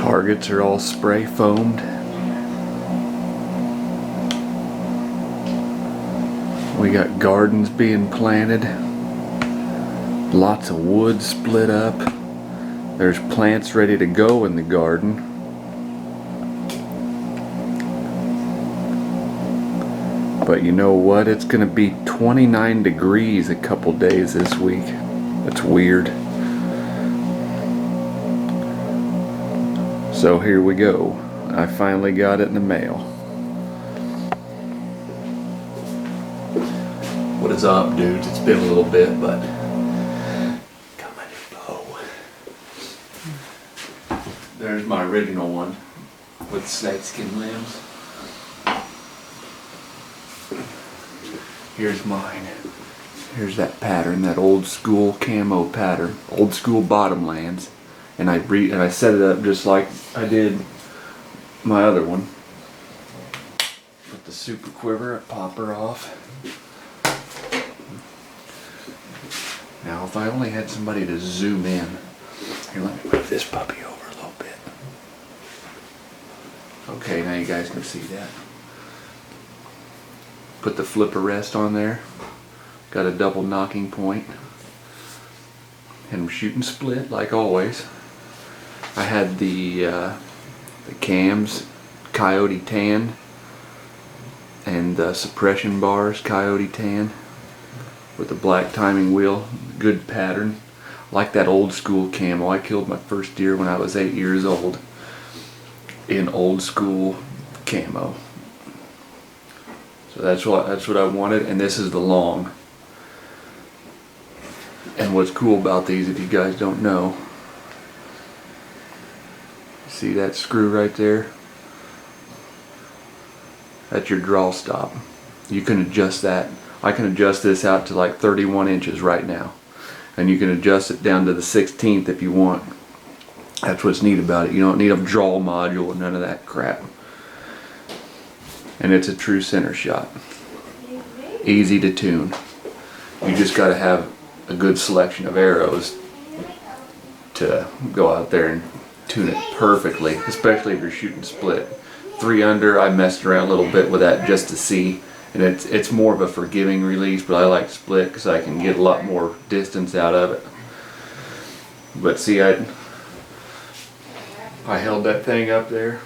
Targets are all spray foamed. We got gardens being planted. Lots of wood split up. There's plants ready to go in the garden. But you know what? It's gonna be 29 degrees a couple days this week. That's weird. So here we go. I finally got it in the mail. What is up, dudes? It's been a little bit, but coming in low. There's my original one with snakeskin limbs. Here's mine. Here's that pattern, that old school camo pattern, old school bottomlands. And I set it up just like I did my other one. With the super quiver, pop her off. Now if I only had somebody to zoom in. Here, let me move this puppy over a little bit. Okay, now you guys can see that. Put the flipper rest on there. Got a double knocking point. And I'm shooting split like always. I had the cams coyote tan and the suppression bars coyote tan with the black timing wheel. Good pattern. Like that old school camo. I killed my first deer when I was 8 years old in old school camo. So that's what I wanted, and this is the long. And what's cool about these, if you guys don't know, see that screw right there? That's your draw stop. You can adjust that. I can adjust this out to like 31 inches right now. And you can adjust it down to the 16th if you want. That's what's neat about it. You don't need a draw module or none of that crap. And it's a true center shot. Easy to tune. You just got to have a good selection of arrows to go out there and tune it perfectly, especially if you're shooting split. 3 under, I messed around a little bit with that just to see, and it's more of a forgiving release, but I like split because I can get a lot more distance out of it. But see, I held that thing up there,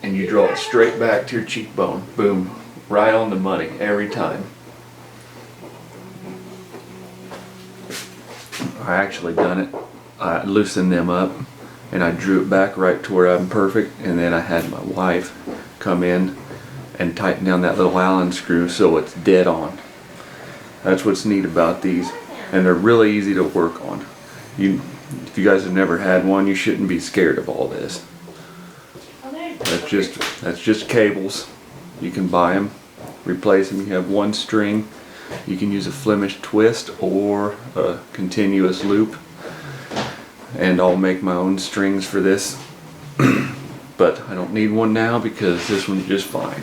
and you draw it straight back to your cheekbone. Boom, right on the money every time. I actually done it. I loosened them up and I drew it back right to where I'm perfect, and then I had my wife come in and tighten down that little Allen screw so it's dead on. That's what's neat about these, and they're really easy to work on. If you guys have never had one, you shouldn't be scared of all this. That's just cables. You can buy them, replace them. You have one string. You can use a Flemish twist or a continuous loop, and I'll make my own strings for this. But I don't need one now because this one's just fine.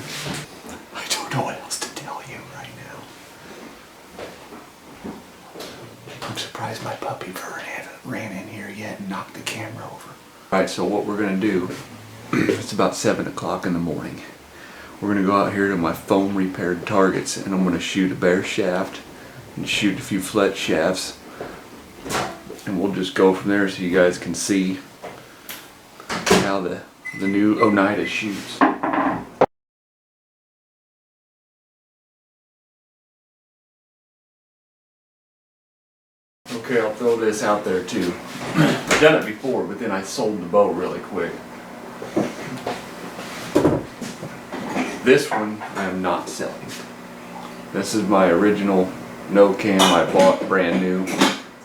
I don't know what else to tell you right now. I'm surprised my puppy Vern hasn't ran in here yet and knocked the camera over. Alright, so what we're going to do, it's about 7 o'clock in the morning. We're going to go out here to my foam repaired targets, and I'm going to shoot a bare shaft and shoot a few fletched shafts, and we'll just go from there so you guys can see how the new Oneida shoots. Okay, I'll throw this out there too. I've done it before, but then I sold the bow really quick. This one I am not selling. This is my original no cam I bought brand new,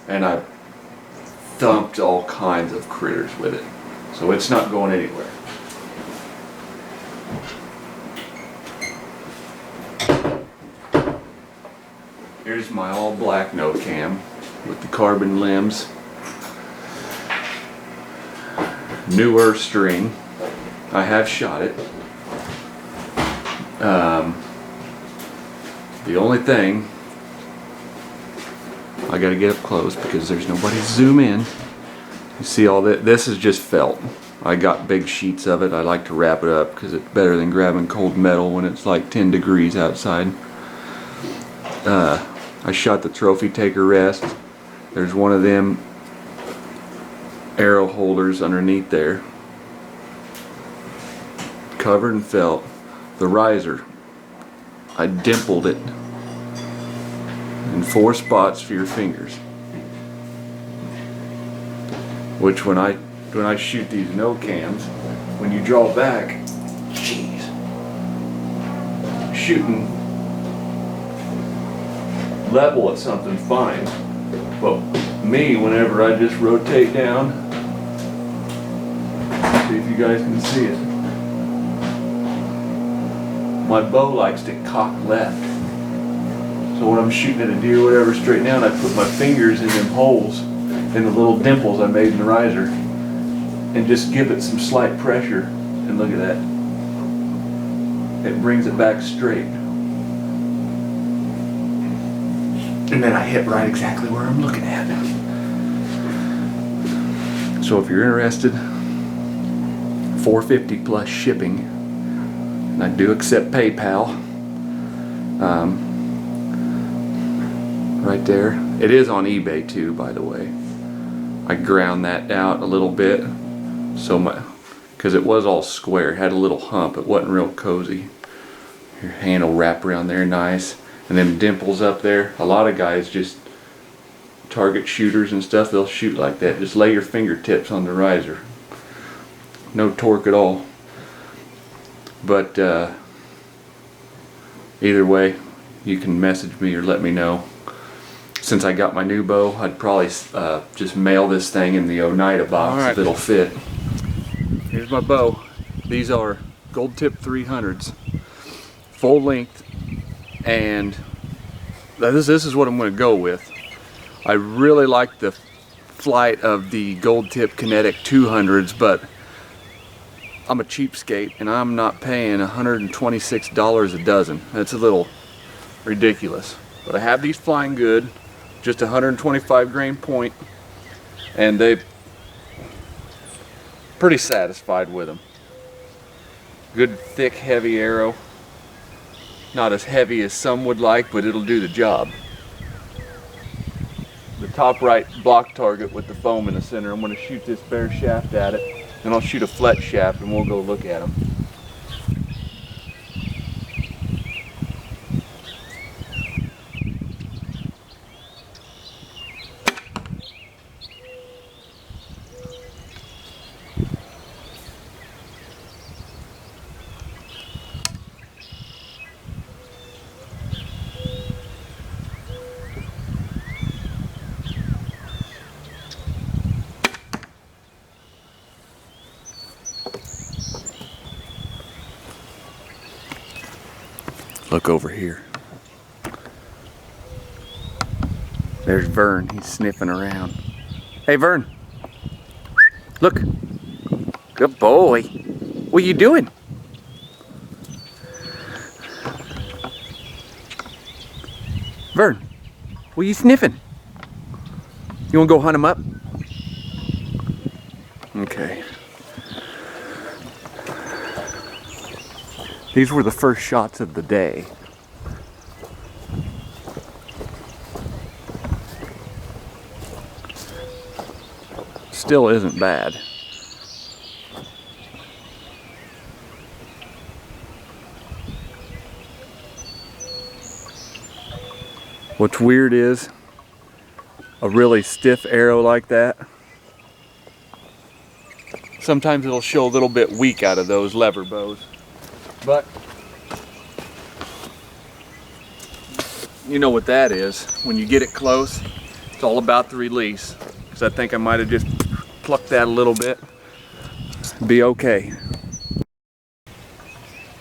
and I thumped all kinds of critters with it. So it's not going anywhere. Here's my all black no cam with the carbon limbs. Newer string. I have shot it. The only thing, I gotta get up close because there's nobody to zoom in. You see all that? This is just felt. I got big sheets of it. I like to wrap it up because it's better than grabbing cold metal when it's like 10 degrees outside. I shot the trophy taker rest. There's one of them arrow holders underneath there, covered in felt. The riser, I dimpled it in 4 spots for your fingers, which when I shoot these no cams, when you draw back, jeez, shooting level at something fine, but me, whenever I just rotate down, see if you guys can see it, my bow likes to cock left. So when I'm shooting at a deer or whatever straight down, I put my fingers in them holes, in the little dimples I made in the riser, and just give it some slight pressure, and look at that. It brings it back straight. And then I hit right exactly where I'm looking at. So if you're interested, $4.50 plus shipping, and I do accept PayPal. Right there. It is on eBay too, by the way. I ground that out a little bit, so because it was all square, it had a little hump. It wasn't real cozy. Your hand will wrap around there nice. And them dimples up there, a lot of guys just target shooters and stuff, they'll shoot like that. Just lay your fingertips on the riser. No torque at all. But either way, you can message me or let me know. Since I got my new bow, I'd probably just mail this thing in the Oneida box if it'll fit. Here's my bow. These are gold tip 300s, full length. And this is what I'm going to go with. I really like the flight of the gold tip kinetic 200s, but I'm a cheapskate and I'm not paying $126 a dozen. That's a little ridiculous. But I have these flying good, just 125 grain point, and they're pretty satisfied with them. Good thick heavy arrow. Not as heavy as some would like, but it'll do the job. The top right block target with the foam in the center, I'm going to shoot this bare shaft at it, then I'll shoot a fletched shaft and we'll go look at them. Look over here. There's Vern, he's sniffing around. Hey Vern, look. Good boy. What are you doing? Vern, what are you sniffing? You wanna go hunt him up? Okay. These were the first shots of the day. Still isn't bad. What's weird is a really stiff arrow like that, sometimes it'll show a little bit weak out of those lever bows. But you know what that is. When you get it close, it's all about the release. Because I think I might have just plucked that a little bit. Be okay.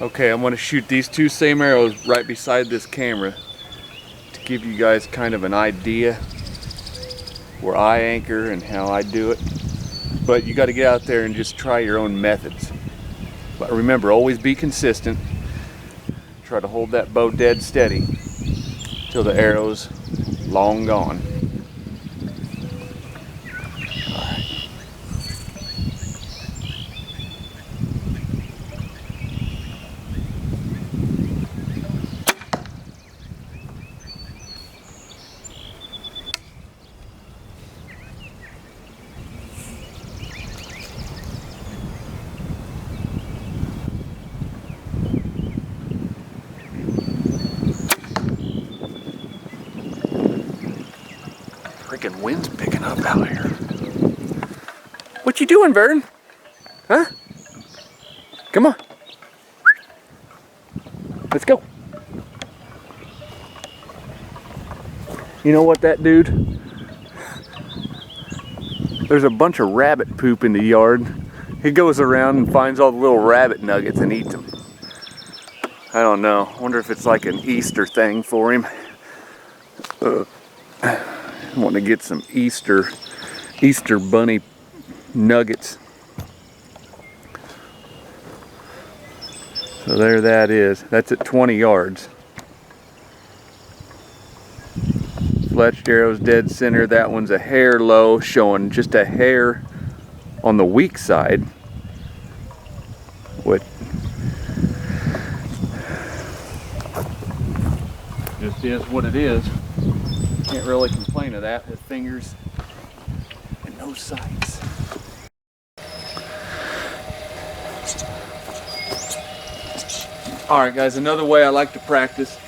Okay, I'm going to shoot these two same arrows right beside this camera to give you guys kind of an idea where I anchor and how I do it. But you got to get out there and just try your own methods. But remember, always be consistent. Try to hold that bow dead steady till the arrow's long gone. All right. wind's picking up out here. What you doing, Vern? Huh? Come on. Let's go. You know what, that dude? There's a bunch of rabbit poop in the yard. He goes around and finds all the little rabbit nuggets and eats them. I don't know. I wonder if it's like an Easter thing for him. I want to get some Easter bunny nuggets. So there that is. That's at 20 yards. Fletched arrows dead center. That one's a hair low, showing just a hair on the weak side. What? Just is what it is. Can't really complain of that with fingers and no sights. Alright guys, another way I like to practice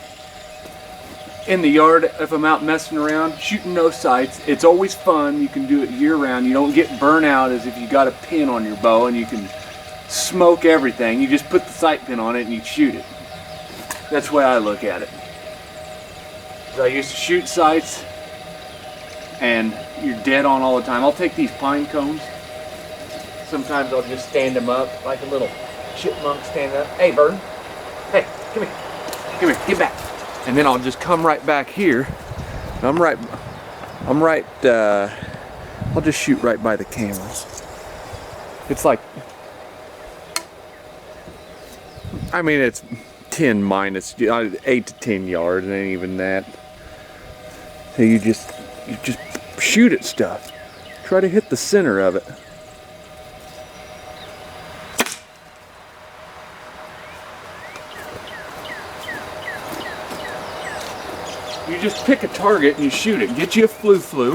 in the yard if I'm out messing around, shooting no sights. It's always fun. You can do it year round. You don't get burnt out as if you got a pin on your bow and you can smoke everything. You just put the sight pin on it and you shoot it. That's the way I look at it. I used to shoot sights and you're dead on all the time. I'll take these pine cones. Sometimes I'll just stand them up like a little chipmunk standing up. Hey, Vern. Hey, come here. Come here, get back. And then I'll just come right back here. I'll just shoot right by the cameras. It's like, I mean, it's 10 minus, 8 to 10 yards, it ain't even that. So you just shoot at stuff. Try to hit the center of it. You just pick a target and you shoot it. Get you a flu.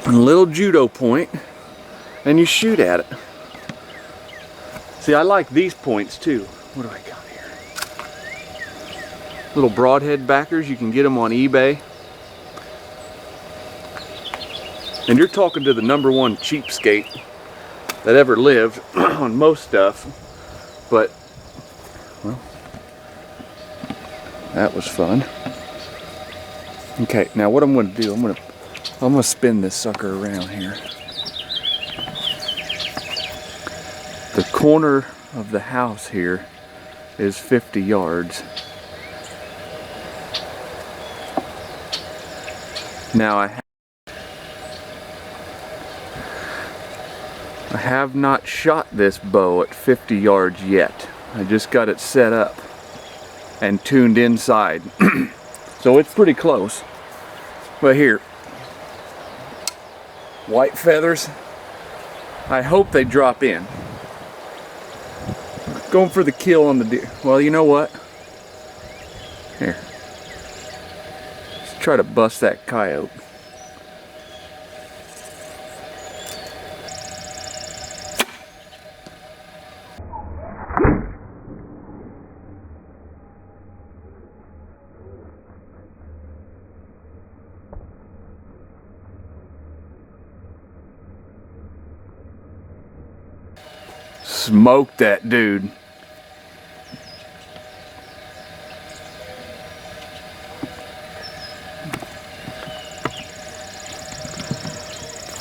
And a little judo point, and you shoot at it. See, I like these points too. What do I got here? Little broadhead backers. You can get them on eBay. And you're talking to the #1 cheapskate that ever lived on most stuff. But, well, that was fun. Okay, now what I'm going to do, I'm going to spin this sucker around here. The corner of the house here is 50 yards. Now I have not shot this bow at 50 yards yet. I just got it set up and tuned inside. So it's pretty close. But here, white feathers, I hope they drop in. Going for the kill on the deer. Well, you know what? Here. Let's try to bust that coyote. Smoked that dude.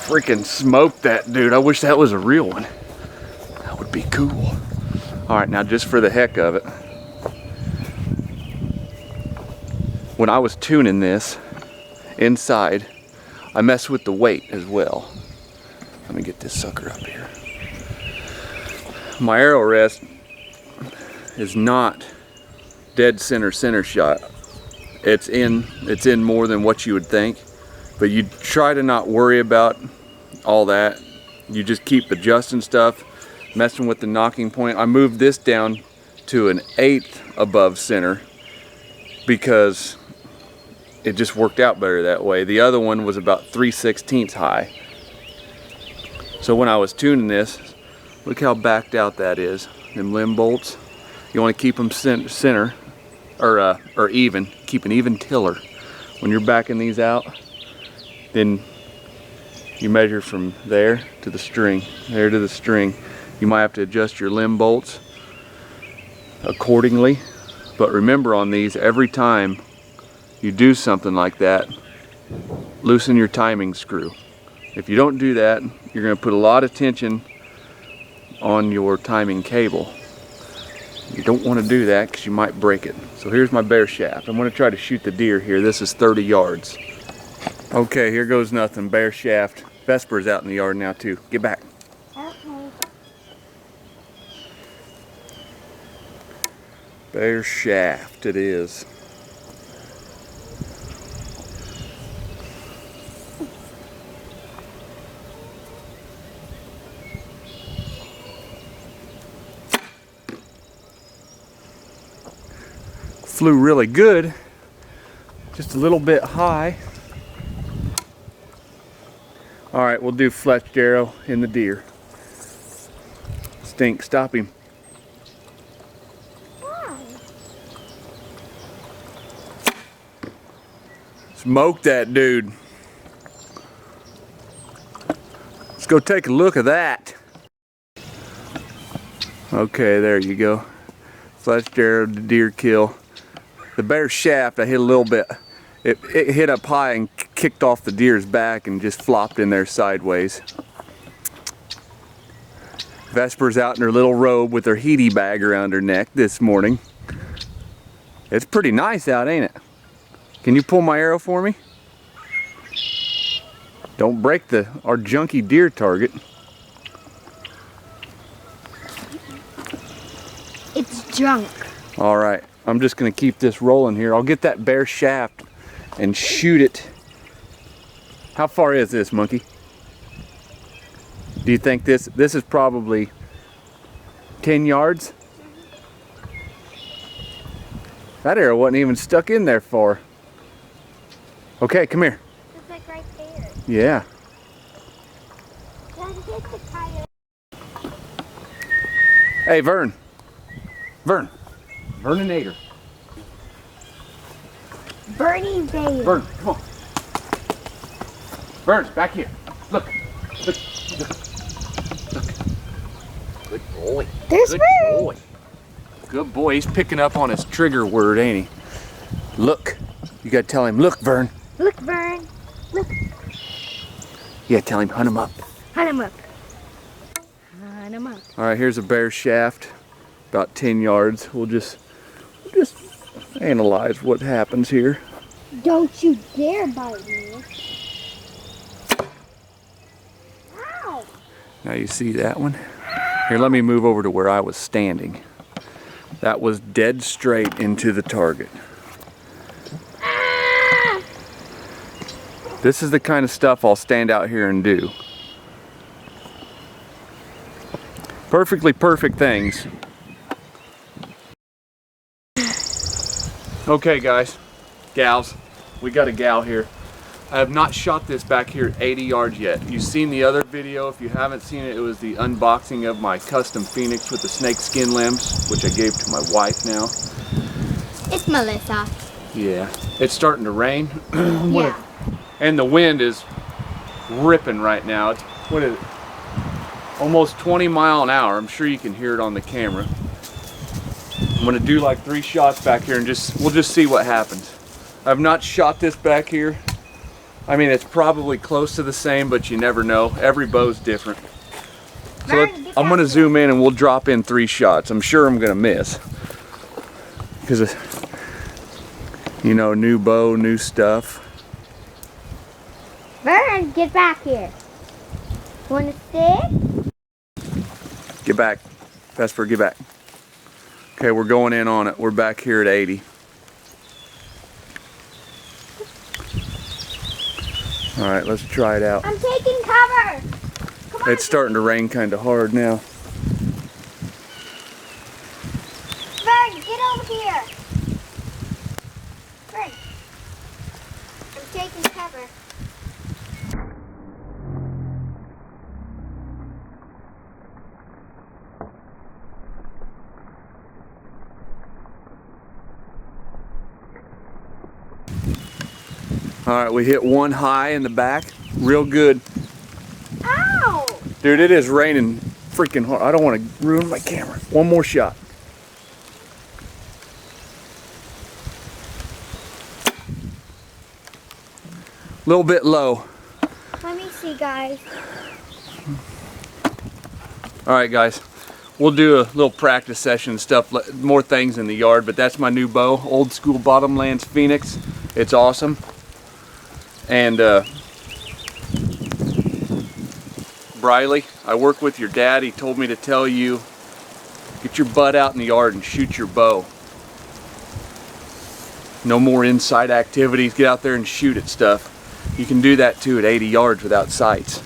Freaking smoked that dude. I wish that was a real one. That would be cool. Alright, now just for the heck of it. When I was tuning this inside, I messed with the weight as well. Let me get this sucker up here. My arrow rest is not dead center shot. It's in more than what you would think, but you try to not worry about all that. You just keep adjusting stuff, messing with the knocking point. I moved this down to an 1/8 above center because it just worked out better that way. The other one was about 3/16 high. So when I was tuning this, look how backed out that is. Them limb bolts. You want to keep them center. or even. Keep an even tiller. When you're backing these out, then you measure from there to the string, there to the string. You might have to adjust your limb bolts accordingly. But remember on these, every time you do something like that, loosen your timing screw. If you don't do that, you're going to put a lot of tension on your timing cable. You don't want to do that because you might break it. So here's my bear shaft. I'm going to try to shoot the deer here. This is 30 yards. Okay, here goes nothing. Bear shaft. Vesper's out in the yard now too. Get back. Okay. Bear shaft it is. Flew really good, just a little bit high. All right, we'll do fletched arrow in the deer. Stink, stop him. Why? Smoke that dude. Let's go take a look at that. Okay, there you go. Fletched arrow to deer kill. The bear shaft, I hit a little bit. It hit up high and kicked off the deer's back and just flopped in there sideways. Vesper's out in her little robe with her heaty bag around her neck this morning. It's pretty nice out, ain't it? Can you pull my arrow for me? Don't break our junky deer target. It's junk. All right, I'm just gonna keep this rolling here. I'll get that bear shaft and shoot it. How far is this, monkey? Do you think this is probably 10 yards? That arrow wasn't even stuck in there far. Okay, come here. It's like right there. Yeah. Gotta get the tire. Hey, Vern. Verninator. Bernie baby. Vern, come on. Vern, back here. Look. Look. Good boy. There's Good Vern. boy. Good boy. He's picking up on his trigger word, ain't he? Look. You gotta tell him, look, Vern. Look, Vern. Look. Yeah, tell him, hunt him up. Hunt him up. Hunt him up. All right, here's a bear shaft, about 10 yards. We'll just analyze what happens here. Don't you dare bite me. Ow. Now you see that one? Here, let me move over to where I was standing. That was dead straight into the target. Ah! This is the kind of stuff I'll stand out here and do. Perfectly perfect things. Okay guys, gals, we got a gal here. I have not shot this back here at 80 yards yet. You've seen the other video. If you haven't seen it, it was the unboxing of my custom Phoenix with the snake skin limbs, which I gave to my wife now. It's Melissa. Yeah, it's starting to rain. Yeah. And the wind is ripping right now. It's, what is it? Almost 20 miles an hour. I'm sure you can hear it on the camera. I'm gonna do like 3 shots back here and we'll just see what happens. I've not shot this back here. I mean, it's probably close to the same, but you never know. Every bow's different. So I'm gonna zoom in and we'll drop in 3 shots. I'm sure I'm gonna miss. Because, you know, new bow, new stuff. Vern, get back here. Want to stick? Get back. Vesper, get back. Okay, we're going in on it. We're back here at 80. All right, let's try it out. I'm taking cover. Come on. It's starting to rain kind of hard now. Vern, get over here. Vern. I'm taking cover. All right, we hit one high in the back. Real good. Ow! Dude, it is raining freaking hard. I don't want to ruin my camera. One more shot. A little bit low. Let me see, guys. All right, guys. We'll do a little practice session and stuff, more things in the yard, but that's my new bow, old school Bottomlands Phoenix. It's awesome. And Briley, I work with your dad. He told me to tell you, get your butt out in the yard and shoot your bow. No more inside activities. Get out there and shoot at stuff. You can do that too at 80 yards without sights.